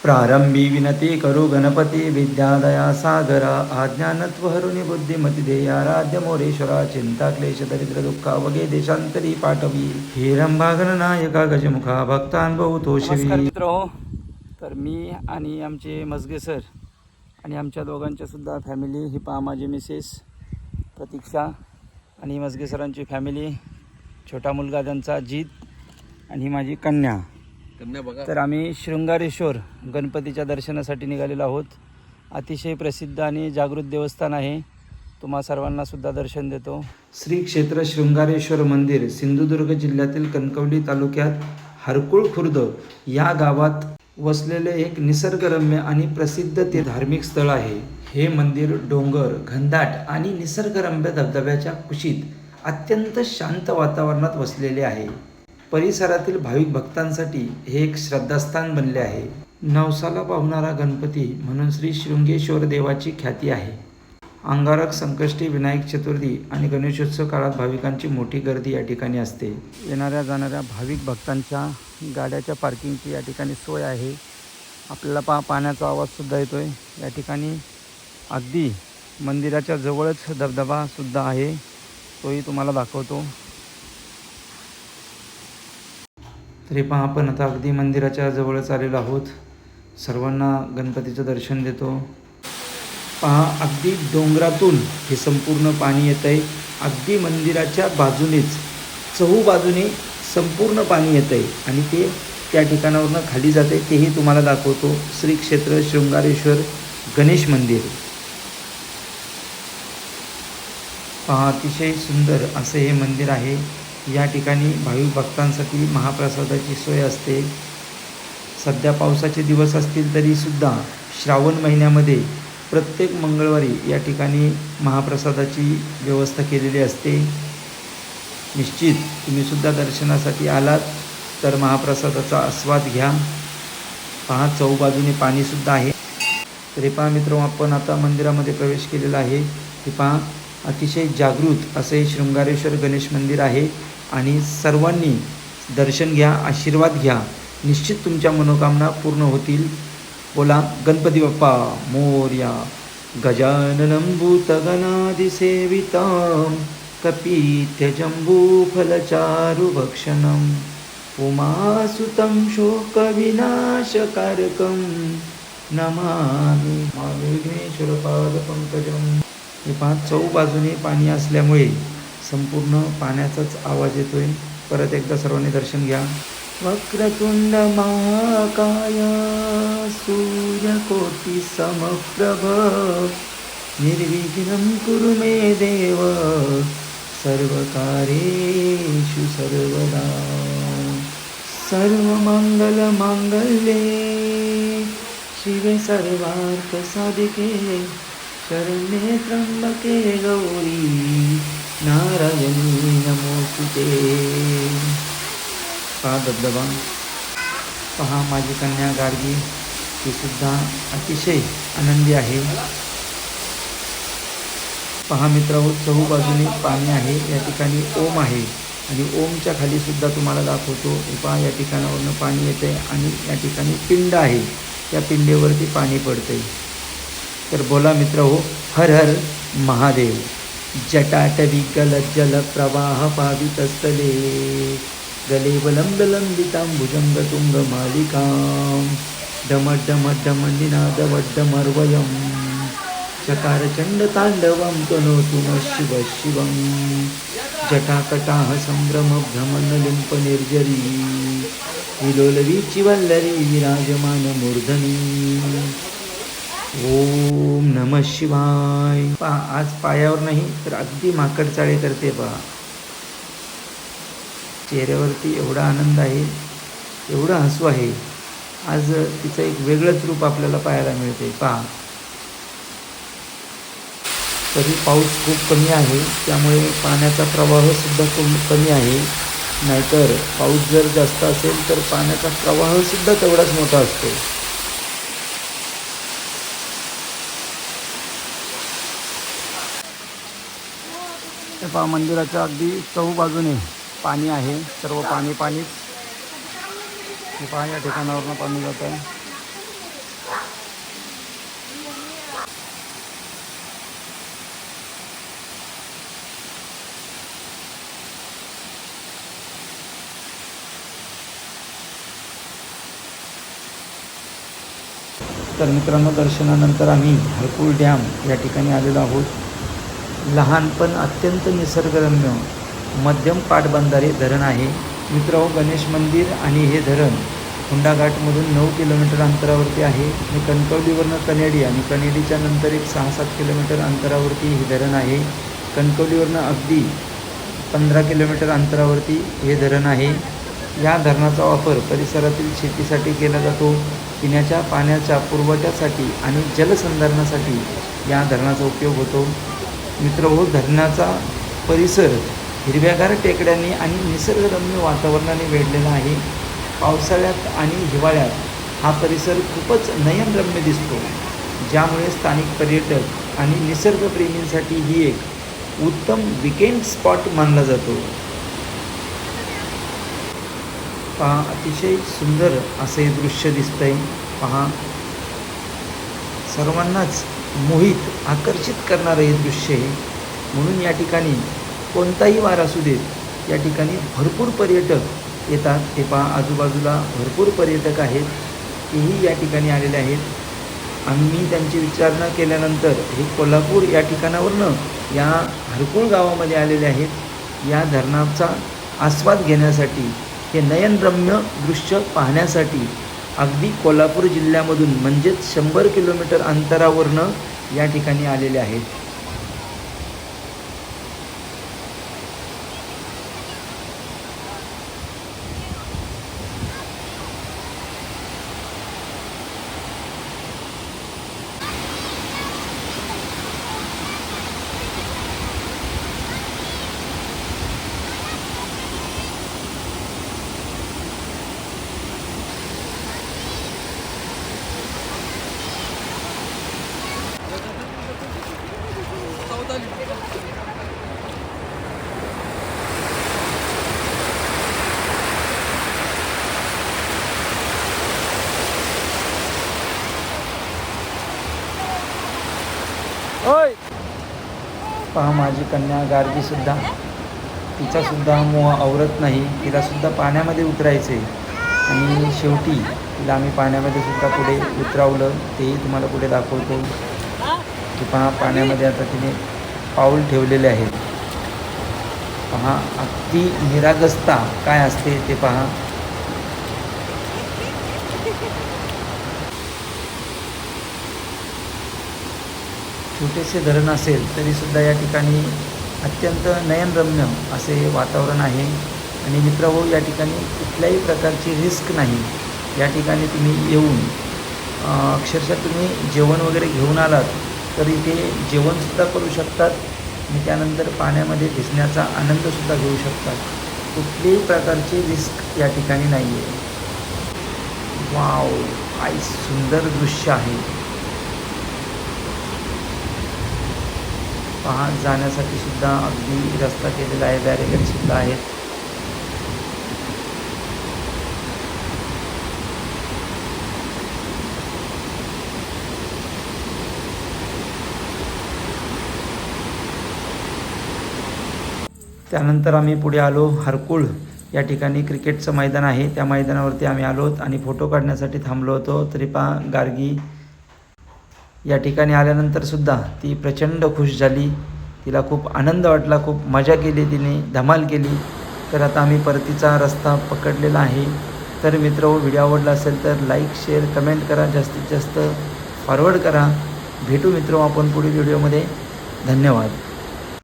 प्रारंभी विनती करू गणपती विद्यादया सागरा आज्ञानत्वहरुनि बुद्धिमती देयाराध्य मोरेश्वरा चिंता क्लेश दरिद्र दुःखा वगे देशांतरी पाठवी हिरंबा गणनायका गजमुखा भक्तांबहू तोषवी. नमस्कार मित्र तर मी आणि आमचे मजगे सर आणि आमच्या दोघांच्या सुद्धा फॅमिली ही पहा माझी मिसेस प्रतीक्षा आणि मजगे सरांची फॅमिली छोटा मुलगा त्यांचा जीत आणि ही माझी कन्या. तर आम्ही शृंगारेश्वर गणपतीच्या दर्शनासाठी निघालेलो आहोत. अतिशय प्रसिद्ध आणि जागृत देवस्थान आहे. तुम्हा सर्वांना सुद्धा दर्शन देतो. श्री क्षेत्र शृंगारेश्वर मंदिर सिंधुदुर्ग जिल्ह्यातील कणकवली तालुक्यात हरकुळ खुर्द या गावात वसलेले एक निसर्गरम्य आणि प्रसिद्ध ते धार्मिक स्थळ आहे. हे मंदिर डोंगर, घनदाट आणि निसर्गरम्य धबधब्याच्या कुशीत अत्यंत शांत वातावरणात वसलेले आहे. परिसरातील भाविक भक्तांसाठी हे एक श्रद्धास्थान बनले आहे. नवसाला पावणारा गणपती म्हणून श्री शृंगेश्वर देवाची ख्याती आहे. अंगारक, संकष्टी, विनायक चतुर्थी आणि गणेशोत्सव काळात भाविकांची मोठी गर्दी या ठिकाणी असते. येणाऱ्या जाणाऱ्या भाविक भक्तांच्या गाड्याच्या पार्किंगची या ठिकाणी सोय आहे. आपल्याला पाण्याचा आवाजसुद्धा येतो आहे. या ठिकाणी अगदी मंदिराच्या जवळच धबधबासुद्धा आहे, तोही तुम्हाला दाखवतो. तरी पहा आपण आता अगदी मंदिराच्या जवळच आलेलो आहोत. सर्वांना गणपतीचं दर्शन देतो. पहा अगदी डोंगरातून हे संपूर्ण पाणी येत आहे. अगदी मंदिराच्या बाजूनेच चहूबाजूने संपूर्ण पाणी येत आहे आणि ते त्या ठिकाणावरून खाली जाते. तेही तुम्हाला दाखवतो. श्री क्षेत्र शृंगारेश्वर गणेश मंदिर पहा अतिशय सुंदर असे हे मंदिर आहे. या ठिकाणी भाविक भक्तांसाठी महाप्रसादाची सोय असते. सध्या पावसाचे दिवस असतील तरीसुद्धा श्रावण महिन्यामध्ये प्रत्येक मंगळवारी या ठिकाणी महाप्रसादाची व्यवस्था केलेली असते. निश्चित तुम्हीसुद्धा दर्शनासाठी आलात तर महाप्रसादाचा आस्वाद घ्या. पहा चहूबाजूने पाणीसुद्धा आहे. तरी पहा मित्र, आपण आता मंदिरामध्ये प्रवेश केलेला आहे. हे पहा अतिशय जागृत असे शृंगारेश्वर गणेश मंदिर आहे आणि सर्वांनी दर्शन घ्या, आशीर्वाद घ्या. निश्चित तुमच्या मनोकामना पूर्ण होतील. बोला गणपती बाप्पा मोरया. गजाननं भूतगणादिसेवितं कपित्यजम्बूफलचारुभक्षणं उमासुतं शोकविनाशकारकं नमामि विघ्नेश्वरपादपङ्कजं. हे पहा चहूबाजूने पाणी असल्यामुळे संपूर्ण पाण्याचाच आवाज येतोय. परत एकदा सर्वांनी दर्शन घ्या. वक्रतुंड महाकाय सूर्यकोटि समप्रभ निर्विघ्नं कुरु मे देव सर्वकार्येषु सर्वदा. सर्वमंगलमांगल्ये शिवे सर्वार्थसाधिके शरण्ये त्र्यंबके गौरी नारायणी नमोस्तुते. पहा धबधबा. पहा माझी कन्या गार्गी, ती सुद्धा अतिशय आनंदी आहे. पहा मित्रांनो, चहूबाजूने पाणी आहे. या ठिकाणी ओम आहे आणि ओमच्या खाली सुद्धा तुम्हाला दाखवतो. पहा या ठिकाणावरून पाणी येते आणि या ठिकाणी पिंड आहे. त्या पिंडेवरती पाणी पडते. तर बोला मित्र हो, हर हर महादेव. जटाटविकलज्जल प्रवाह पावितस्थले गलेवलम्बलम्बिताम्बुजङ्गतुङ्गमालिकां डमड्डमड्डमनिनादवड्डमर्वयं चकारचण्डताण्डवं तनोतु नः शिवः शिवं. जटाकटाः सम्भ्रमभ्रमणलिम्पनिर्जरी विलोलवीचि वल्लरी विराजमानमूर्धनी. ओम नमः शिवाय. पहा आज पायावर नाही तर अगदी माकडचाळे करते. पहा चेहऱ्यावरती एवढा आनंद आहे, एवढं हसू आहे. आज तिचं एक वेगळंच रूप आपल्याला पाहायला मिळते. पहा तरी पाऊस खूप कमी आहे, त्यामुळे पाण्याचा प्रवाहसुद्धा खूप कमी आहे. नाहीतर पाऊस जर जास्त असेल तर पाण्याचा प्रवाहसुद्धा तेवढाच मोठा असतो. पहा मंदिराच्या अगदी चहूबाजूने पाणी आहे. सर्व पाणीच. पहा या ठिकाणावरून पाणी जात आहे. तर मित्रांनो, दर्शनानंतर आम्ही हरकुळ डॅम या ठिकाणी आलेलो आहोत. लहान पण अत्यंत निसर्गरम्य मध्यम पाटबंधारे धरण आहे. मित्रांनो, गणेश मंदिर आणि हे धरण हुंडाघाटमधून 9 किलोमीटर अंतरावरती आहे आणि कणकवलीवरनं कनेडी आणि कनेडीच्या नंतर एक 6-7 किलोमीटर अंतरावरती हे धरण आहे. कणकवलीवरनं अगदी 15 किलोमीटर अंतरावरती हे धरण आहे. या धरणाचा वापर परिसरातील शेतीसाठी केला जातो. पिण्याच्या पाण्याच्या पुरवठ्यासाठी आणि जलसंधारणासाठी या धरणाचा उपयोग होतो. मित्रहो, धरणाचा परिसर हिरव्यागार टेकड्यांनी आणि निसर्गरम्य वातावरणाने वेढलेला आहे. पावसाळ्यात आणि हिवाळ्यात हा परिसर खूपच नयनरम्य दिसतो, ज्यामुळे स्थानिक पर्यटक आणि निसर्गप्रेमींसाठी ही एक उत्तम विकेंड स्पॉट मानला जातो. पहा, अतिशय सुंदर असे दृश्य दिसतंय. पहा, सर्वांनाच मोहित आकर्षित करणारं हे दृश्य आहे. म्हणून या ठिकाणी कोणताही वार असू देत, या ठिकाणी भरपूर पर्यटक येतात. ते पहा, आजूबाजूला भरपूर पर्यटक आहेत, तेही या ठिकाणी आलेले आहेत. आम्ही त्यांची विचारणा केल्यानंतर हे कोल्हापूर या ठिकाणावरनं या हरकुळ गावामध्ये आलेले आहेत. या धरणाचा आस्वाद घेण्यासाठी, हे नयनरम्य दृश्य पाहण्यासाठी अगदी कोल्हापूर जिल्ह्यामधून म्हणजेच 100 किलोमीटर अंतरावरनं या ठिकाणी आलेले आहेत. पहा, माझी कन्या गार्गीसुद्धा, तिचासुद्धा मोह आवरत नाही. तिलासुद्धा पाण्यामध्ये उतरायचे आणि शेवटी तिला आम्ही पाण्यामध्ये सुद्धा पुढे उतरवलं. तेही तुम्हाला पुढे दाखवतो की पहा, पाण्यामध्ये आता तिने पाऊल ठेवलेले आहेत. पहा, अगदी निरागसता काय असते ते पहा. छोटेसे धरण असेल तरीसुद्धा या ठिकाणी अत्यंत नयनरम्य असे वातावरण आहे. आणि मित्रहो, या ठिकाणी कुठल्याही प्रकारची रिस्क नाही. या ठिकाणी तुम्ही येऊन अक्षरशः तुम्ही जेवण वगैरे घेऊन आलात तर इथे जेवणसुद्धा करू शकतात आणि त्यानंतर पाण्यामध्ये भिजण्याचा आनंदसुद्धा घेऊ शकतात. कुठल्याही प्रकारची रिस्क या ठिकाणी नाही आहे. वाव, काय सुंदर दृश्य आहे. पहा, जाण्यासाठी सुद्धा अगदी रस्ता केलेला आहे, बॅरिकेडसुद्धा आहेत. त्यानंतर आम्ही पुढे आलो. हरकुळ या ठिकाणी क्रिकेटचं मैदान आहे, त्या मैदानावरती आम्ही आलो आणि फोटो काढण्यासाठी थांबलो होतो. तरी पहा, गार्गी या ठिकाणी आल्यानंतर सुद्धा ती प्रचंड खुश झाली. तिला खूप आनंद वाटला, खूप मजा केली, तिने धमाल केली. तर आता आम्ही परतीचा रस्ता पकडलेला आहे. तर मित्र, व्हिडिओ आवडला असेल तर लाईक, शेअर, कमेंट करा, जास्तीत जास्त फॉरवर्ड करा. भेटू मित्र आपण पुढील व्हिडिओमध्ये. धन्यवाद.